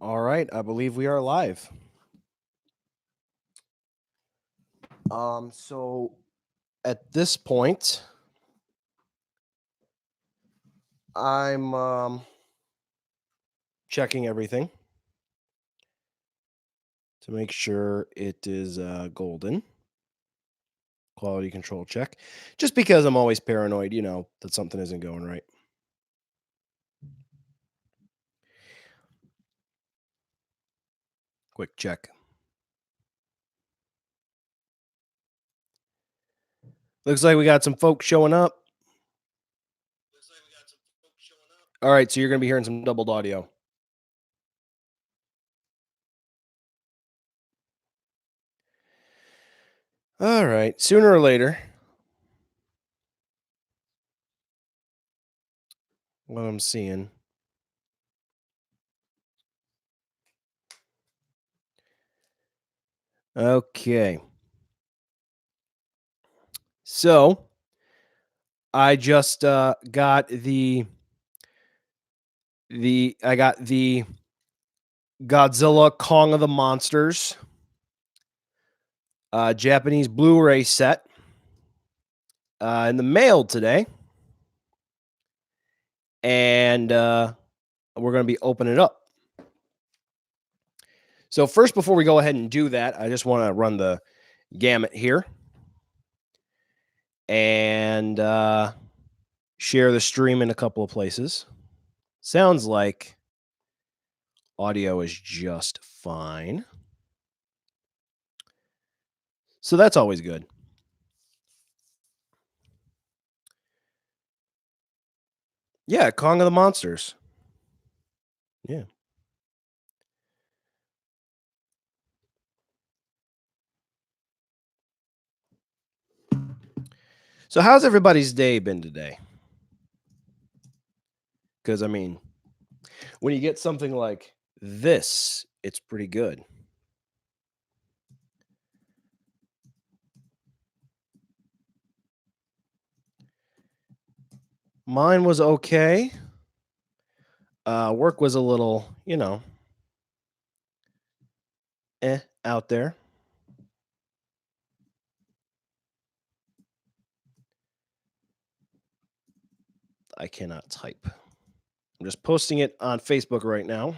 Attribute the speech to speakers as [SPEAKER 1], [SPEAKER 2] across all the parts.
[SPEAKER 1] All right, I believe we are live. So at this point, I'm checking everything to make sure it is golden. Quality control check. Just because I'm always paranoid, that something isn't going right. Quick check. Looks like we got some folks showing up. All right, so you're going to be hearing some doubled audio. All right, sooner or later, what I'm seeing. Okay. So I just got the Godzilla Kong of the Monsters Japanese Blu-ray set in the mail today, and we're going to be opening it up. So first, before we go ahead and do that, I just want to run the gamut here and share the stream in a couple of places. Sounds like audio is just fine. So that's always good. Yeah, Kong of the Monsters. Yeah. So how's everybody's day been today? Because, I mean, when you get something like this, it's pretty good. Mine was okay. Work was a little, out there. I cannot type. I'm just posting it on Facebook right now.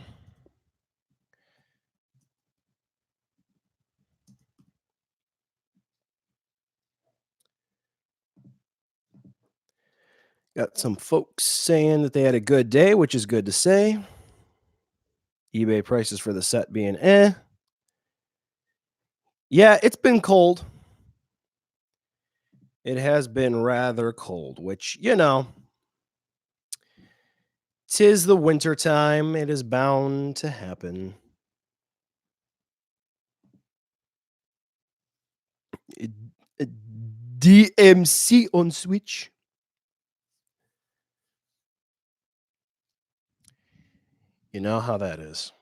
[SPEAKER 1] Got some folks saying that they had a good day, which is good to say. eBay prices for the set being Yeah, it's been cold. It has been rather cold, which, 'tis the winter time. It is bound to happen. DMC on Switch. You know how that is.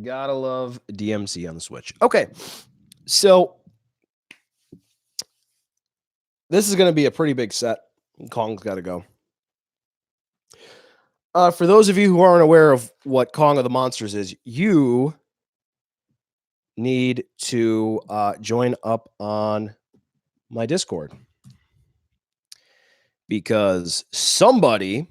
[SPEAKER 1] Gotta love DMC on the Switch. Okay, so this is going to be a pretty big set. Kong's got to go. For those of you who aren't aware of what Kong of the Monsters is, you need to join up on my Discord. Because somebody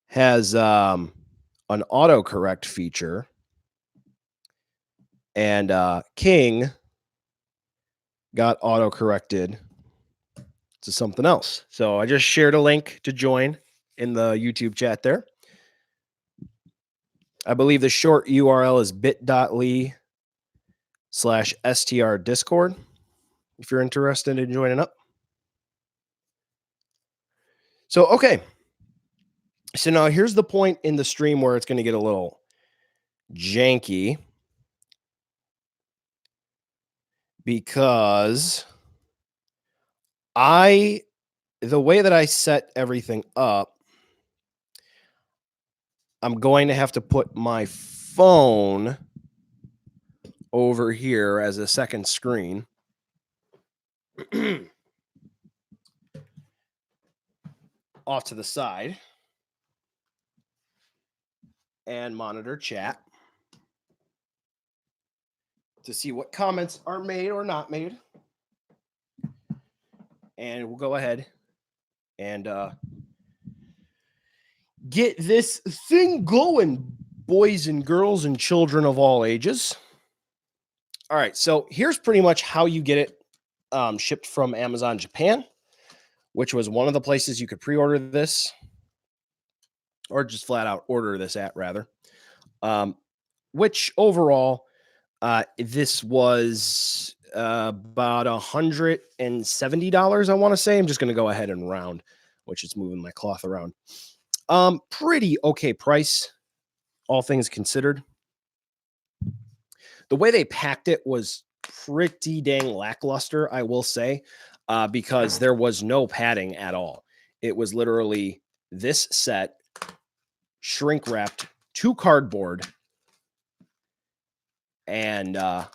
[SPEAKER 1] has an autocorrect feature, and King got autocorrected to something else. So I just shared a link to join in the YouTube chat there. I believe the short URL is bit.ly/STR Discord if you're interested in joining up. So, okay. So now here's the point in the stream where it's going to get a little janky, because the way that I set everything up, I'm going to have to put my phone over here as a second screen. off to the side and monitor chat to see what comments are made or not made. And we'll go ahead and get this thing going, boys and girls and children of all ages. All right, so here's pretty much how you get it shipped from Amazon Japan, which was one of the places you could pre-order this, or just flat out order this at, rather. Which overall, this was about $170, I want to say. I'm just going to go ahead and round, which is moving my cloth around. Pretty okay price, all things considered. The way they packed it was pretty dang lackluster, I will say, because there was no padding at all. It was literally this set, shrink wrapped to cardboard, and no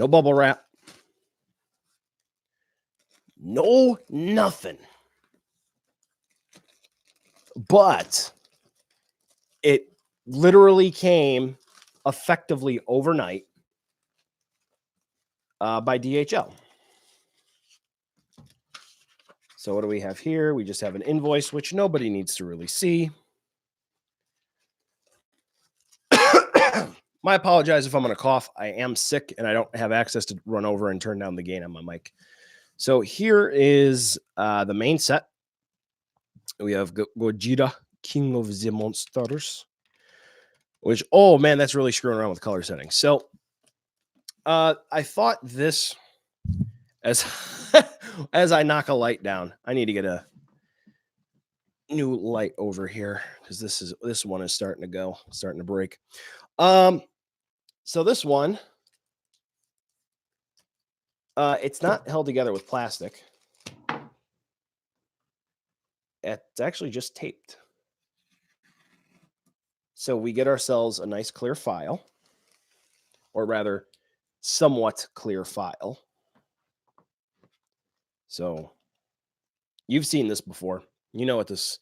[SPEAKER 1] bubble wrap, no nothing. But it literally came effectively overnight by DHL. So what do we have here? We just have an invoice, which nobody needs to really see. My apologize if I'm going to cough. I am sick and I don't have access to run over and turn down the gain on my mic. So here is the main set. We have Godzilla, King of the Monsters, which, oh man, that's really screwing around with color settings. So I thought this, as as I knock a light down, I need to get a new light over here because this one is starting to break. So this one, it's not held together with plastic. It's actually just taped. So we get ourselves a nice clear file, or rather, somewhat clear file. So you've seen this before. You know what this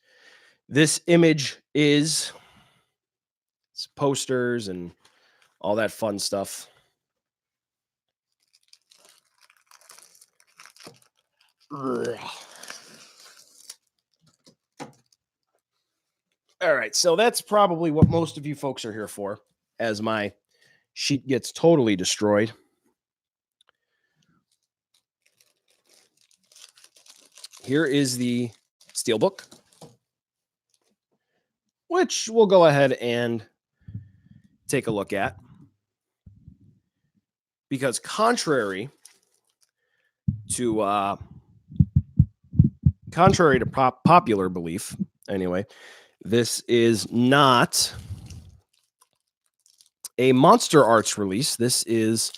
[SPEAKER 1] image is. It's posters and all that fun stuff. Ugh. All right, so that's probably what most of you folks are here for, as my sheet gets totally destroyed. Here is the steelbook, which we'll go ahead and take a look at. Because contrary to popular belief, anyway, this is not a MonsterArts release. This is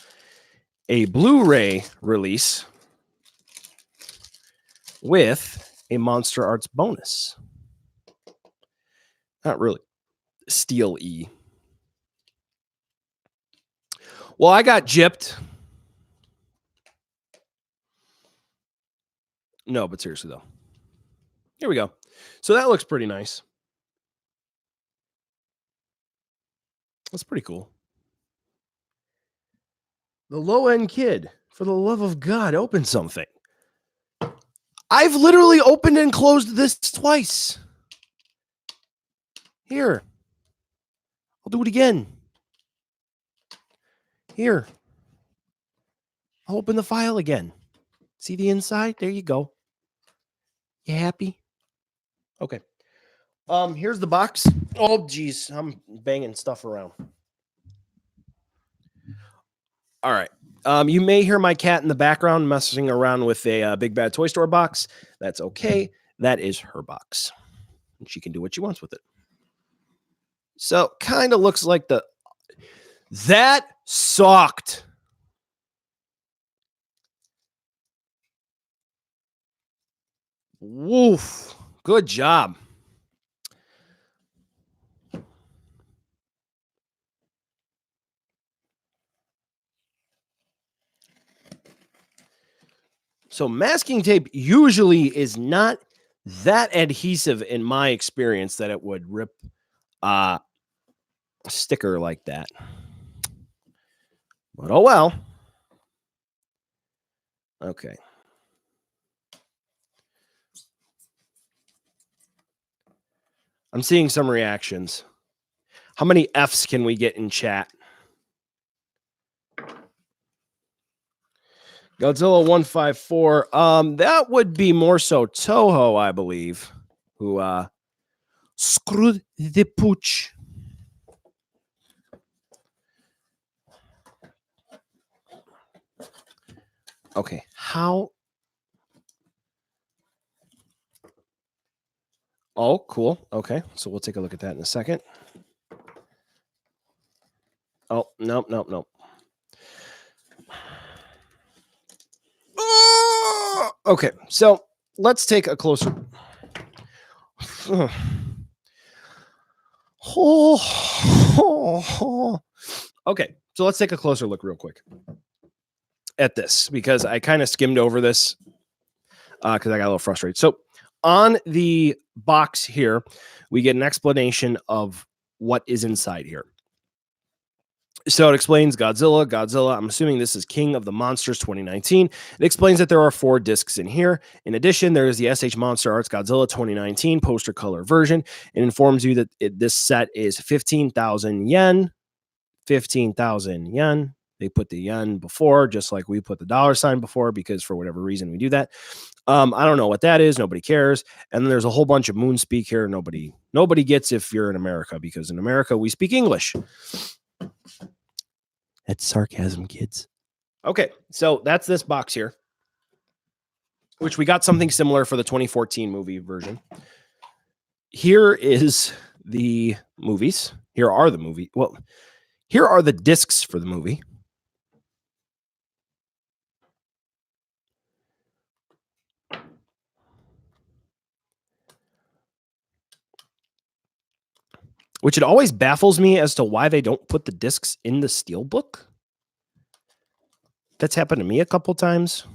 [SPEAKER 1] a Blu-ray release with a MonsterArts bonus. Not really. Steel-y. Well, I got gypped. No, but seriously, though. Here we go. So that looks pretty nice. That's pretty cool. The low-end kid, for the love of God, open something. I've literally opened and closed this twice. Here. I'll do it again. Here. I'll open the file again. See the inside? There you go. You happy? Okay. Here's the box. Oh, geez. I'm banging stuff around. All right. You may hear my cat in the background messing around with a Big Bad Toy Store box. That's okay. That is her box. And she can do what she wants with it. So, kind of looks like that sucked. Woof. Good job. So masking tape usually is not that adhesive in my experience that it would rip a sticker like that. But oh well. Okay. I'm seeing some reactions. How many Fs can we get in chat? Godzilla 154. That would be more so Toho, I believe, who screwed the pooch. Okay, how? Oh, cool. Okay, so we'll take a look at that in a second. Oh, nope. Okay, so let's take a closer. Okay, so let's take a closer look real quick at this because I kind of skimmed over this because I got a little frustrated. So on the box here, we get an explanation of what is inside here. So it explains Godzilla. I'm assuming this is King of the Monsters 2019. It explains that there are 4 discs in here. In addition, there is the SH MonsterArts Godzilla 2019 poster color version. It informs you that this set is 15,000 yen. 15,000 yen. They put the yen before, just like we put the dollar sign before, because for whatever reason we do that. I don't know what that is. Nobody cares. And then there's a whole bunch of moon speak here. Nobody gets if you're in America, because in America we speak English. That's sarcasm, kids. Okay, so that's this box here, which we got something similar for the 2014 movie version. Here is the movies. Here are the movie. Well, here are the discs for the movie. Which it always baffles me as to why they don't put the discs in the steelbook. That's happened to me a couple times.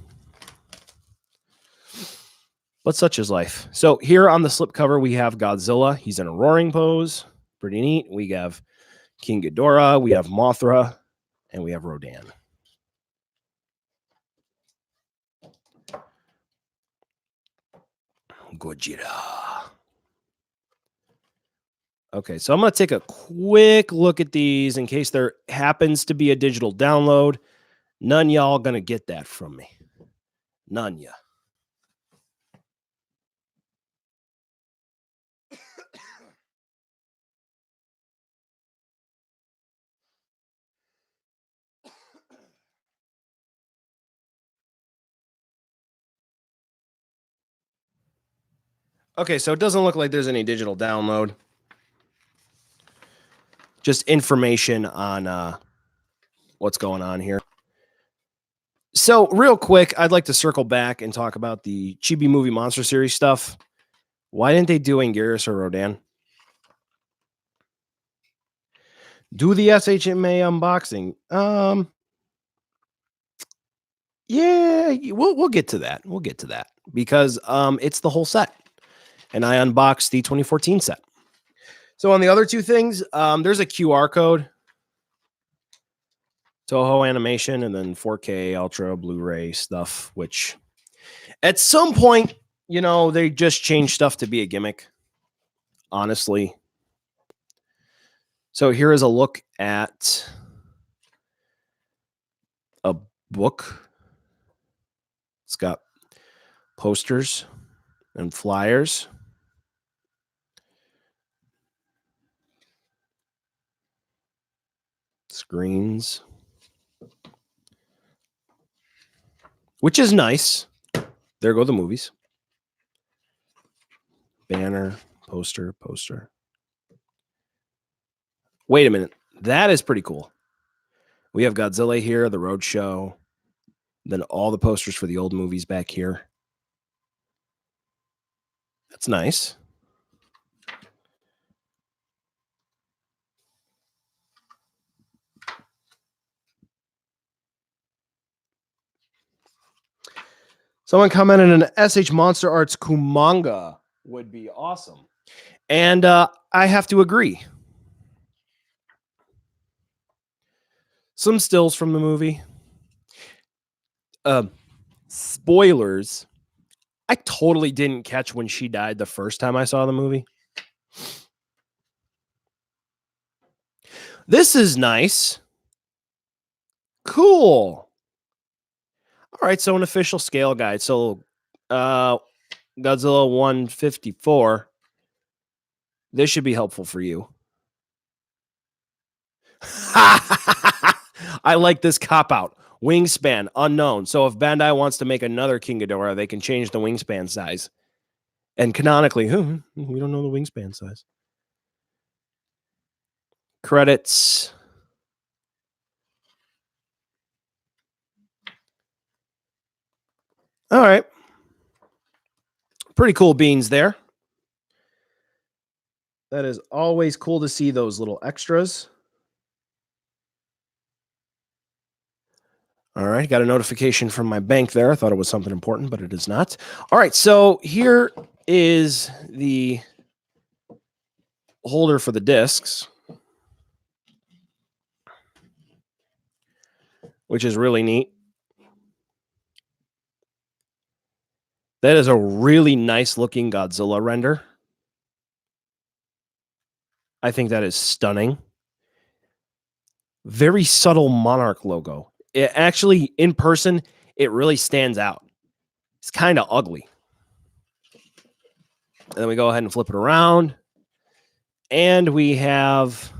[SPEAKER 1] But such is life. So here on the slipcover, we have Godzilla. He's in a roaring pose. Pretty neat. We have King Ghidorah. We have Mothra. And we have Rodan. Gojira. Okay, so I'm going to take a quick look at these in case there happens to be a digital download. None y'all going to get that from me. None ya. Okay, so it doesn't look like there's any digital download. Just information on what's going on here. So real quick, I'd like to circle back and talk about the Chibi Movie Monster Series stuff. Why didn't they do Anguirus or Rodan? Do the SHMA unboxing. Yeah, we'll get to that. We'll get to that because it's the whole set. And I unboxed the 2014 set. So on the other two things, there's a QR code. Toho Animation and then 4K Ultra Blu-ray stuff, which at some point, you know, they just change stuff to be a gimmick. Honestly. So here is a look at a book. It's got posters and flyers. Screens. Which is nice. There go the movies. Banner, poster. Wait a minute. That is pretty cool. We have Godzilla here, the Road Show. Then all the posters for the old movies back here. That's nice. Someone commented an SH MonsterArts Kumanga would be awesome. And I have to agree. Some stills from the movie. Spoilers. I totally didn't catch when she died the first time I saw the movie. This is nice. Cool. All right, so an official scale guide. So Godzilla 154. This should be helpful for you. I like this cop out. Wingspan unknown. So if Bandai wants to make another King Ghidorah, they can change the wingspan size. And canonically, we don't know the wingspan size. Credits. All right. Pretty cool beans there. That is always cool to see those little extras. All right, got a notification from my bank there. I thought it was something important, but it is not. All right, so here is the holder for the discs, which is really neat. That is a really nice looking Godzilla render. I think that is stunning. Very subtle Monarch logo. It actually, in person, it really stands out. It's kind of ugly. And then we go ahead and flip it around. And we have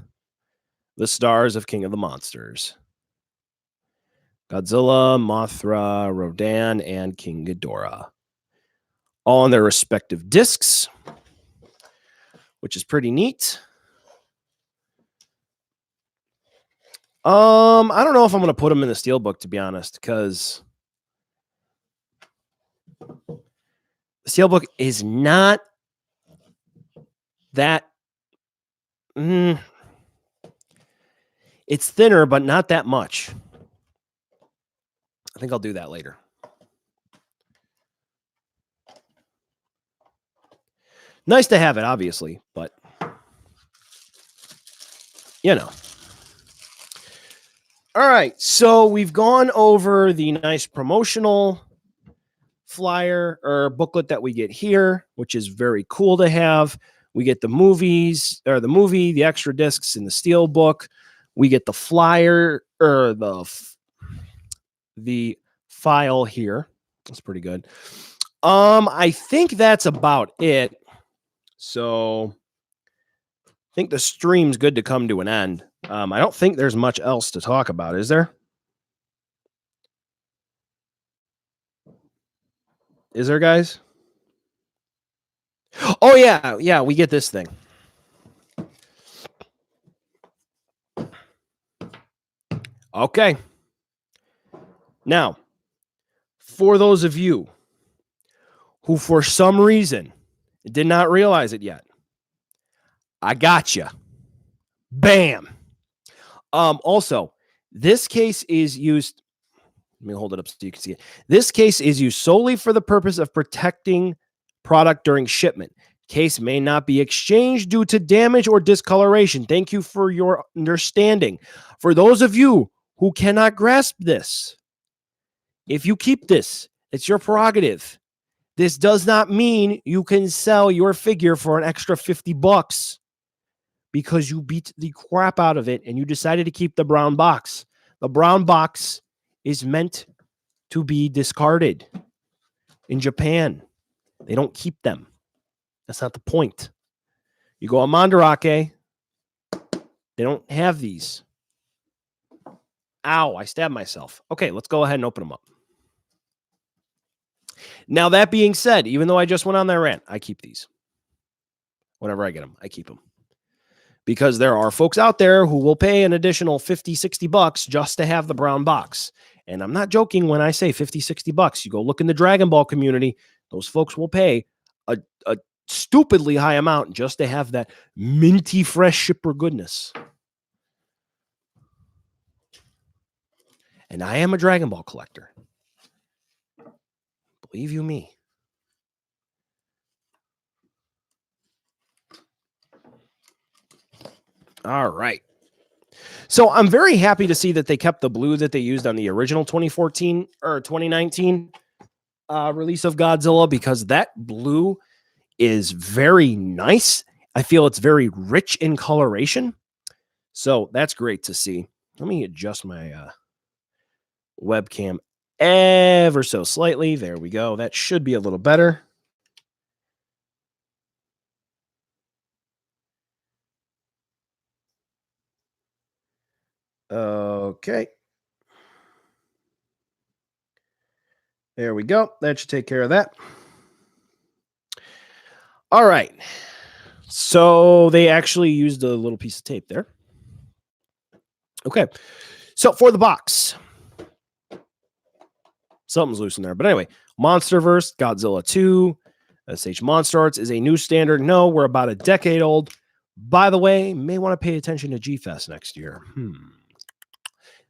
[SPEAKER 1] the stars of King of the Monsters. Godzilla, Mothra, Rodan, and King Ghidorah. All on their respective discs, which is pretty neat. I don't know if I'm going to put them in the steelbook, to be honest, because the steelbook is not that. It's thinner, but not that much. I think I'll do that later. Nice to have it, obviously, but you know. All right, so we've gone over the nice promotional flyer or booklet that we get here, which is very cool to have. We get the movies, or the movie, the extra discs in the steel book. We get the flyer or the file here. That's pretty good. I think that's about it. So I think the stream's good to come to an end. I don't think there's much else to talk about, is there? Is there, guys? Oh, yeah, we get this thing. Okay. Now, for those of you who for some reason did not realize it yet, I got you. Bam. Also, this case is used. Let me hold it up so you can see it. This case is used solely for the purpose of protecting product during shipment. Case may not be exchanged due to damage or discoloration. Thank you for your understanding. For those of you who cannot grasp this, if you keep this, it's your prerogative. This does not mean you can sell your figure for an extra $50 because you beat the crap out of it and you decided to keep the brown box. The brown box is meant to be discarded. In Japan, they don't keep them. That's not the point. You go on Mandarake, they don't have these. Ow, I stabbed myself. Okay, let's go ahead and open them up. Now, that being said, even though I just went on that rant, I keep these. Whenever I get them, I keep them. Because there are folks out there who will pay an additional $50, $60 just to have the brown box. And I'm not joking when I say $50, $60. You go look in the Dragon Ball community, those folks will pay a stupidly high amount just to have that minty fresh shipper goodness. And I am a Dragon Ball collector. Believe you me. All right. So I'm very happy to see that they kept the blue that they used on the original 2014 or 2019 release of Godzilla, because that blue is very nice. I feel it's very rich in coloration. So that's great to see. Let me adjust my webcam ever so slightly. There we go. That should be a little better. Okay. There we go. That should take care of that. All right. So they actually used a little piece of tape there. Okay. So for the box, something's loose in there. But anyway, Monsterverse, Godzilla 2, SH MonsterArts is a new standard. No, we're about a decade old. By the way, may want to pay attention to G-Fest next year.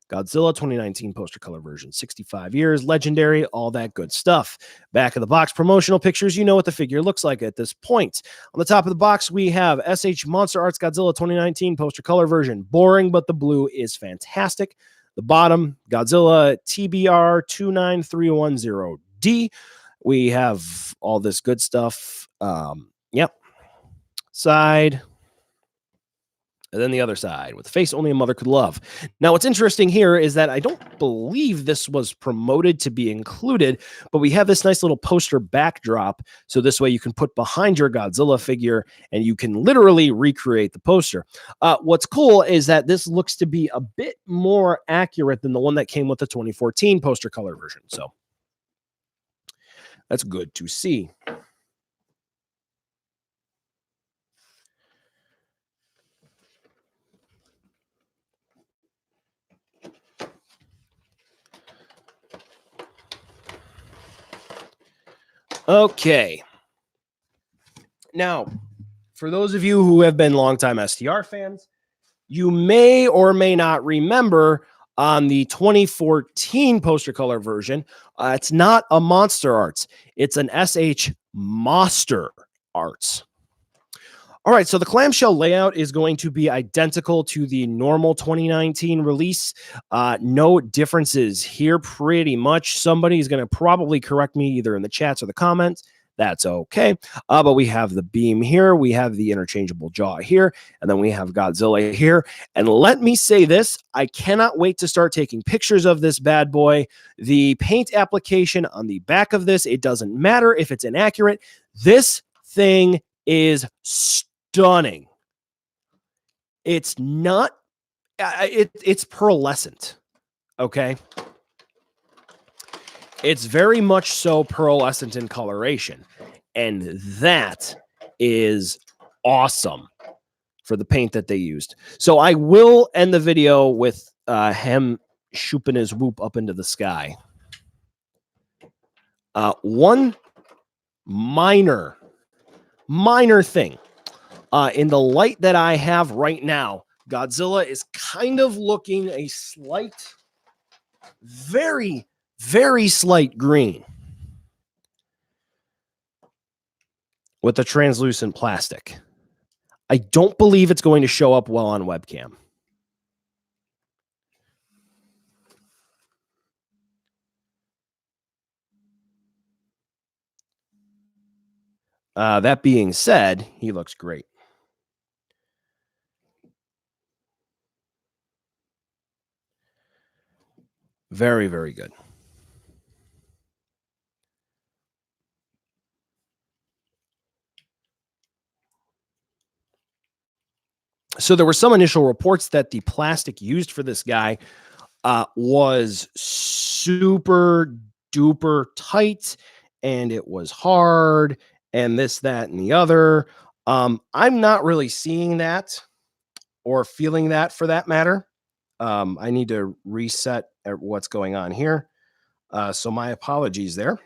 [SPEAKER 1] Godzilla 2019 poster color version, 65 years, legendary, all that good stuff. Back of the box, promotional pictures. You know what the figure looks like at this point. On the top of the box, we have SH MonsterArts Godzilla 2019 poster color version. Boring, but the blue is fantastic. The bottom, Godzilla TBR 29310D. We have all this good stuff. Yep. Side. And then the other side with the face only a mother could love. Now, what's interesting here is that I don't believe this was promoted to be included, but we have this nice little poster backdrop. So this way you can put behind your Godzilla figure and you can literally recreate the poster. What's cool is that this looks to be a bit more accurate than the one that came with the 2014 poster color version. So that's good to see. Okay. Now, for those of you who have been longtime STR fans, you may or may not remember on the 2014 poster color version, it's not a MonsterArts. It's an SH MonsterArts. All right, so the clamshell layout is going to be identical to the normal 2019 release. No differences here pretty much. Somebody's going to probably correct me either in the chats or the comments. That's okay. But we have the beam here. We have the interchangeable jaw here. And then we have Godzilla here. And let me say this. I cannot wait to start taking pictures of this bad boy. The paint application on the back of this, it doesn't matter if it's inaccurate. This thing is stunning. It's not, it's pearlescent, okay? It's very much so pearlescent in coloration, and that is awesome for the paint that they used. So I will end the video with him shooping his whoop up into the sky. One minor thing. In the light that I have right now, Godzilla is kind of looking a slight, very, very slight green with the translucent plastic. I don't believe it's going to show up well on webcam. That being said, he looks great. Very, very good. So there were some initial reports that the plastic used for this guy was super duper tight and it was hard and this, that, and the other. I'm not really seeing that or feeling that for that matter. I need to reset what's going on here. So my apologies there.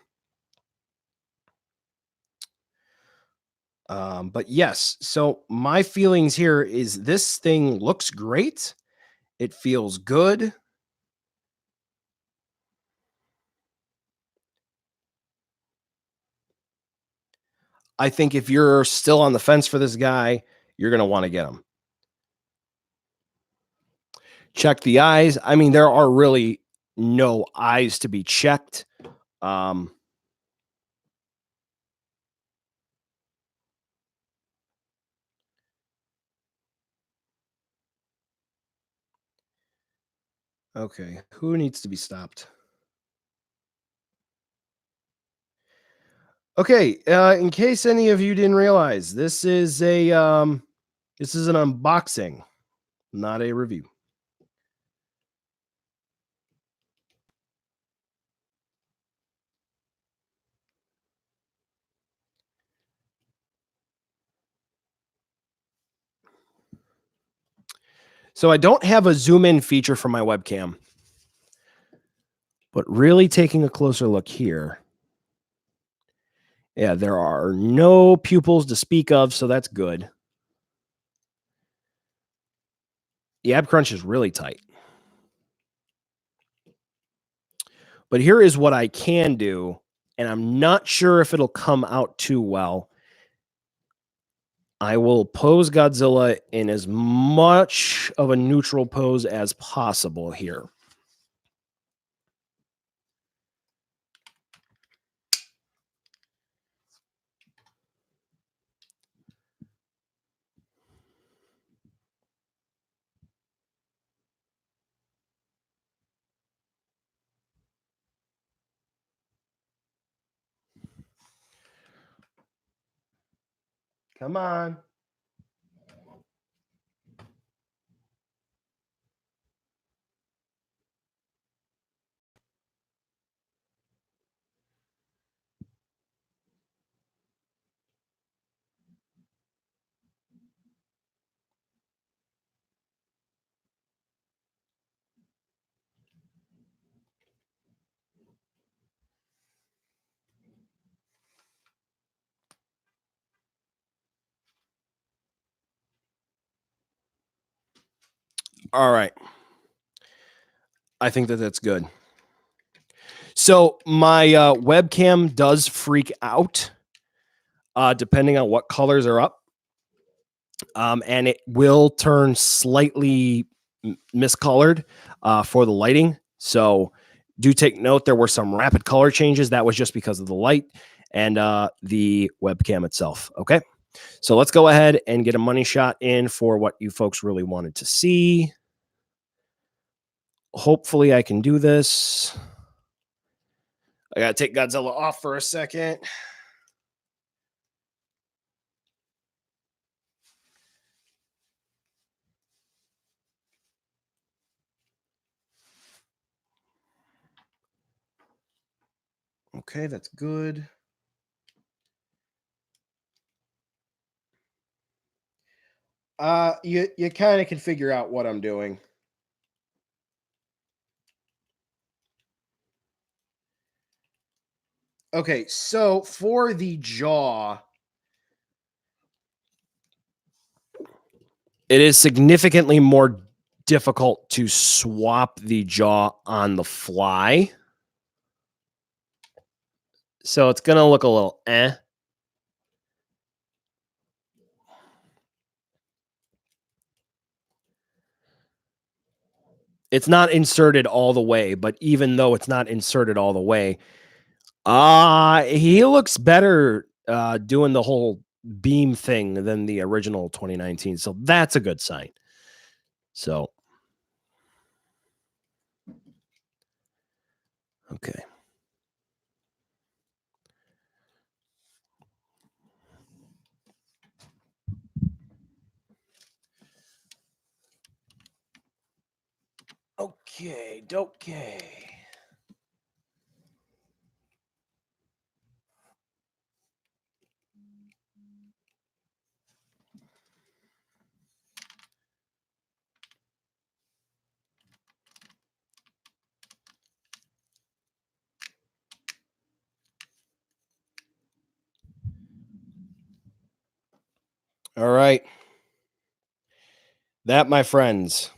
[SPEAKER 1] But yes, so my feelings here is this thing looks great. It feels good. I think if you're still on the fence for this guy, you're going to want to get him. Check the eyes. I mean, there are really no eyes to be checked. Okay, who needs to be stopped? Okay, in case any of you didn't realize, this is an unboxing, not a review. So I don't have a zoom in feature for my webcam, but really taking a closer look here. Yeah, there are no pupils to speak of, so that's good. The ab crunch is really tight. But here is what I can do, and I'm not sure if it'll come out too well. I will pose Godzilla in as much of a neutral pose as possible here. Come on. All right. I think that that's good. So my webcam does freak out depending on what colors are up. And it will turn slightly miscolored for the lighting. So do take note, there were some rapid color changes. That was just because of the light and the webcam itself. Okay. So let's go ahead and get a money shot in for what you folks really wanted to see. Hopefully I can do this. I got to take Godzilla off for a second. Okay, that's good. You kind of can figure out what I'm doing. Okay, so for the jaw, it is significantly more difficult to swap the jaw on the fly. So it's going to look a little eh. It's not inserted all the way, but even though it's not inserted all the way, he looks better doing the whole beam thing than the original 2019. So that's a good sign. So, okay. Okay. All right. That, my friends,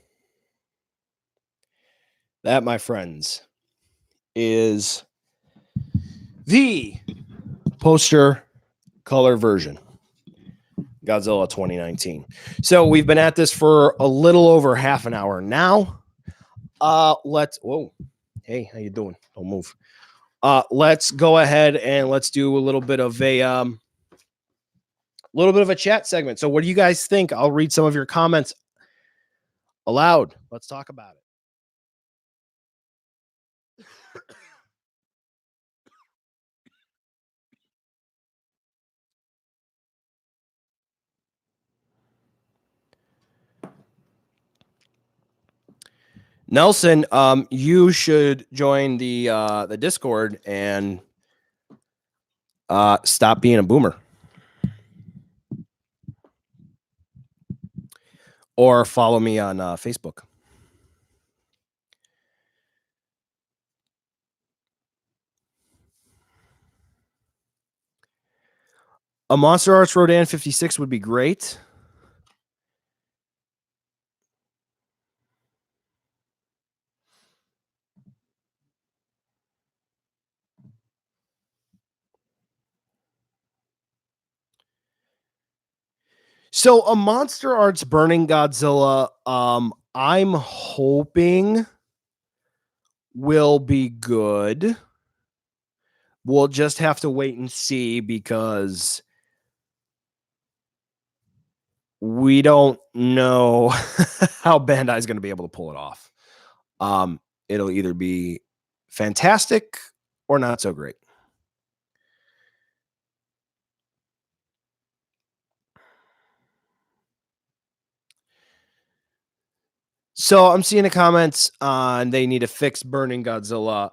[SPEAKER 1] is the poster color version. Godzilla 2019. So we've been at this for a little over half an hour now. Whoa. Hey, how you doing? Don't move. Let's go ahead and let's do a little bit of a chat segment. So what do you guys think? I'll read some of your comments aloud. Let's talk about it. Nelson, you should join the Discord and stop being a boomer. Or follow me on Facebook. A MonsterArts Rodan 56 would be great. So a MonsterArts Burning Godzilla, I'm hoping will be good. We'll just have to wait and see because we don't know how Bandai's going to be able to pull it off. It'll either be fantastic or not so great. So I'm seeing the comments on they need to fix Burning Godzilla.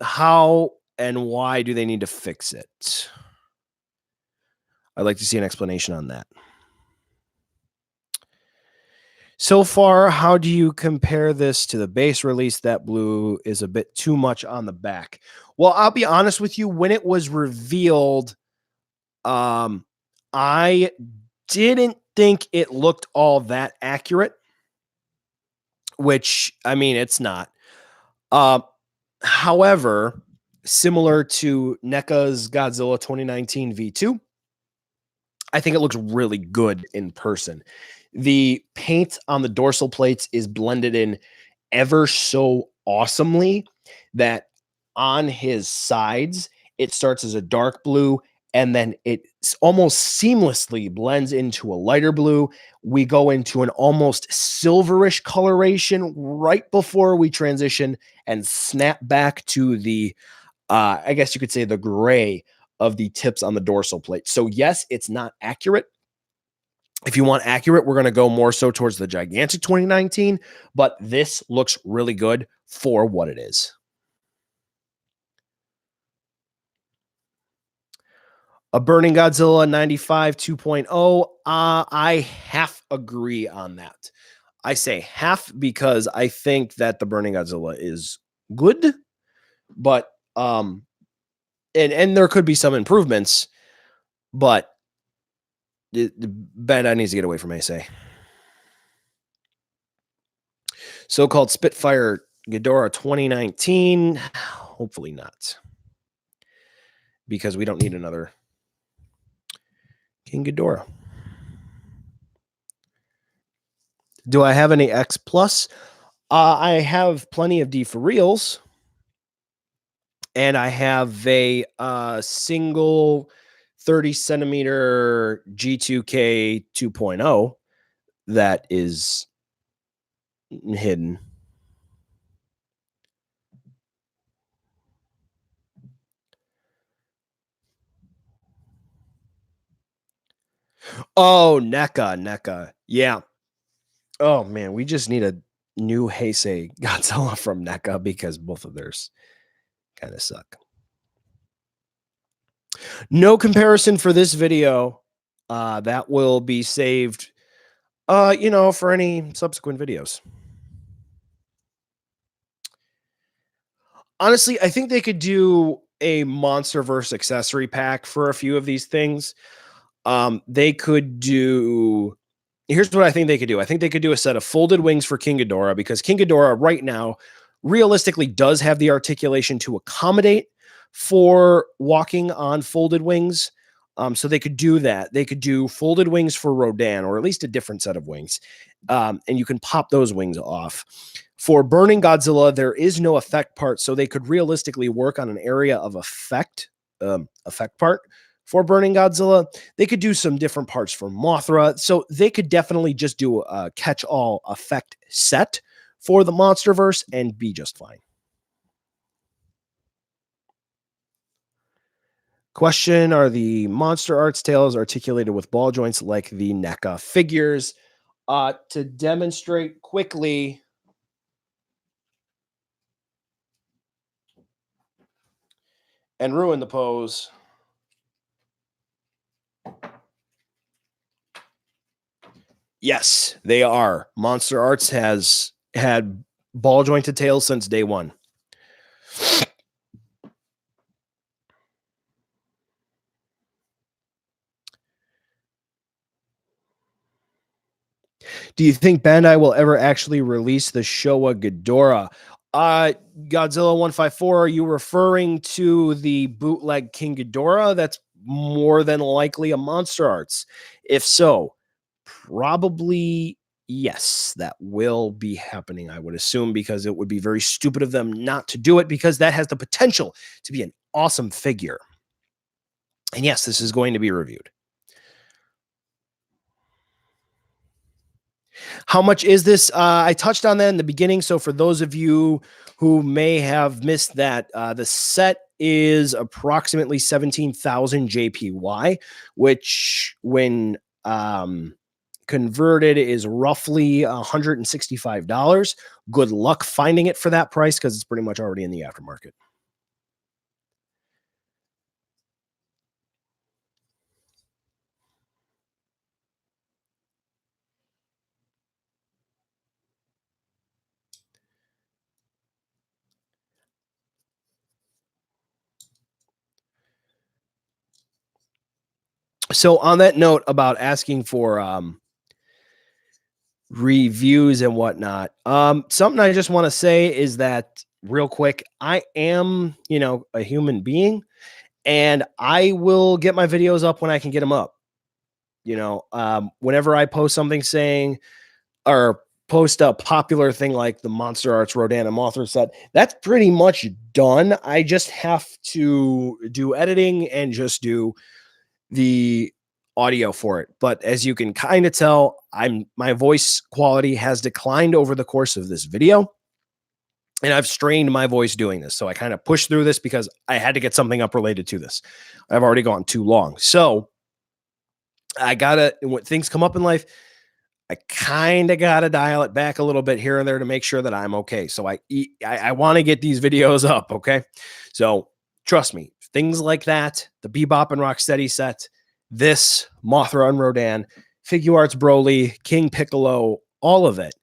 [SPEAKER 1] How and why do they need to fix it? I'd like to see an explanation on that. So far, how do you compare this to the base release? That blue is a bit too much on the back. Well, I'll be honest with you. When it was revealed, I didn't think it looked all that accurate, which, I mean, it's not. However, similar to NECA's Godzilla 2019 V2, I think it looks really good in person. The paint on the dorsal plates is blended in ever so awesomely that on his sides, it starts as a dark blue and then it almost seamlessly blends into a lighter blue. We go into an almost silverish coloration right before we transition and snap back to the, I guess you could say the gray of the tips on the dorsal plate. So yes, it's not accurate. If you want accurate, we're going to go more so towards the gigantic 2019, but this looks really good for what it is. A Burning Godzilla 95 2.0. I half agree on that. I say half because I think that the Burning Godzilla is good, but and there could be some improvements, but Bandai needs to get away from Heisei. So-called Spitfire Ghidorah 2019. Hopefully not. Because we don't need another King Ghidorah. Do I have any X Plus? I have plenty of D for reals. And I have a single 30 centimeter G2K 2.0 that is hidden. Oh, NECA. Yeah. Oh, man. We just need a new Heisei Godzilla from NECA because both of theirs kind of suck. No comparison for this video. That will be saved, for any subsequent videos. Honestly, I think they could do a MonsterVerse accessory pack for a few of these things. They could do... Here's what I think they could do. I think they could do a set of folded wings for King Ghidorah because King Ghidorah right now realistically does have the articulation to accommodate for walking on folded wings. So they could do that. They could do folded wings for Rodan, or at least a different set of wings. And you can pop those wings off. For Burning Godzilla, there is no effect part, so they could realistically work on an area of effect part for Burning Godzilla. They could do some different parts for Mothra, so they could definitely just do a catch-all effect set for the Monsterverse and be just fine. Question: are the MonsterArts tails articulated with ball joints like the NECA figures? To demonstrate quickly, and ruin the pose. Yes, they are. MonsterArts has had ball jointed tails since day one. Do you think Bandai will ever actually release the Showa Ghidorah? Godzilla 154, are you referring to the bootleg King Ghidorah? That's more than likely a MonsterArts. If so, probably yes, that will be happening, I would assume, because it would be very stupid of them not to do it, because that has the potential to be an awesome figure. And yes, this is going to be reviewed. How much is this? I touched on that in the beginning. So for those of you who may have missed that, the set is approximately 17,000 JPY, which when converted is roughly $165. Good luck finding it for that price, because it's pretty much already in the aftermarket. So on that note about asking for reviews and whatnot, something I just want to say is that real quick, I am, a human being, and I will get my videos up when I can get them up. Whenever I post something saying, or post a popular thing like the MonsterArts Rodan and Mothra set, that's pretty much done. I just have to do editing and just do the audio for it. But as you can kind of tell, my voice quality has declined over the course of this video, and I've strained my voice doing this. So I kind of pushed through this because I had to get something up related to this. I've already gone too long. So when things come up in life, I kind of got to dial it back a little bit here and there to make sure that I'm okay. So I want to get these videos up. Okay. So trust me, things like that, the Bebop and Rocksteady set, this Mothra and Rodan, Figuarts Broly, King Piccolo, all of it,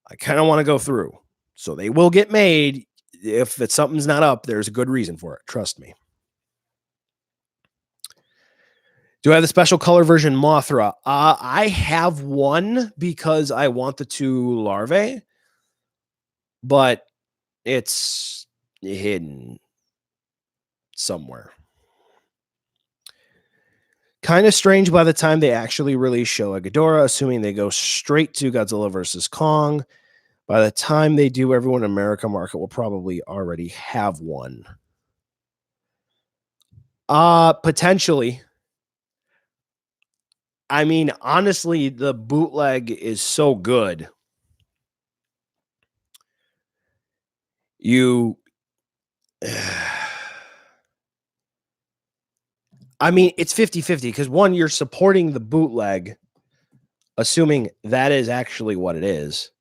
[SPEAKER 1] I kind of want to go through. So they will get made. If something's not up, there's a good reason for it. Trust me. Do I have the special color version Mothra? I have one because I want the two larvae, but it's hidden somewhere. Kind of strange by the time they actually release Showa Ghidorah, assuming they go straight to Godzilla versus Kong. By the time they do, everyone in America market will probably already have one. Potentially. I mean, honestly, the bootleg is so good. I mean, it's 50-50 because one, you're supporting the bootleg, assuming that is actually what it is.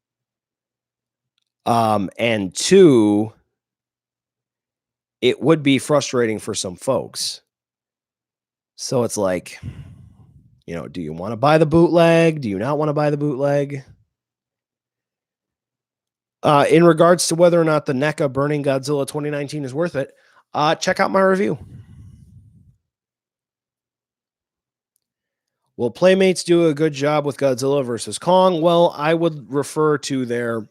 [SPEAKER 1] And two, it would be frustrating for some folks. So it's like, do you want to buy the bootleg? Do you not want to buy the bootleg? In regards to whether or not the NECA Burning Godzilla 2019 is worth it, check out my review. Will Playmates do a good job with Godzilla versus Kong? Well, I would refer to their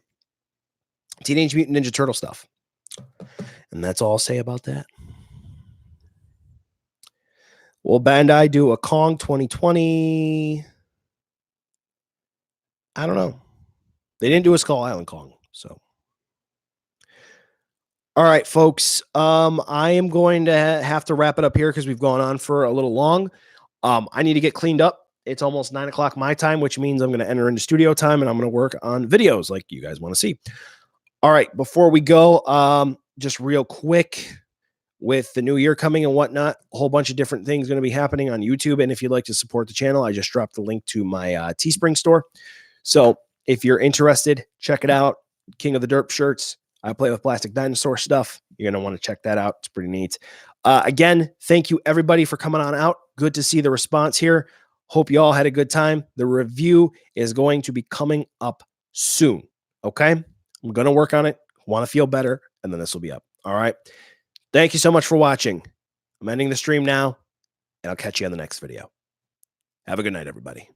[SPEAKER 1] Teenage Mutant Ninja Turtle stuff. And that's all I'll say about that. Will Bandai do a Kong 2020? I don't know. They didn't do a Skull Island Kong, so. All right, folks. I am going to have to wrap it up here because we've gone on for a little long. I need to get cleaned up. It's almost 9 o'clock my time, which means I'm going to enter into studio time and I'm going to work on videos like you guys want to see. All right, before we go, just real quick, with the new year coming and whatnot, a whole bunch of different things going to be happening on YouTube. And if you'd like to support the channel, I just dropped the link to my Teespring store. So if you're interested, check it out. King of the Derp shirts. I play with plastic dinosaur stuff. You're going to want to check that out. It's pretty neat. Again, thank you everybody for coming on out. Good to see the response here. Hope you all had a good time. The review is going to be coming up soon. Okay. I'm going to work on it. Want to feel better. And then this will be up. All right. Thank you so much for watching. I'm ending the stream now, and I'll catch you on the next video. Have a good night, everybody.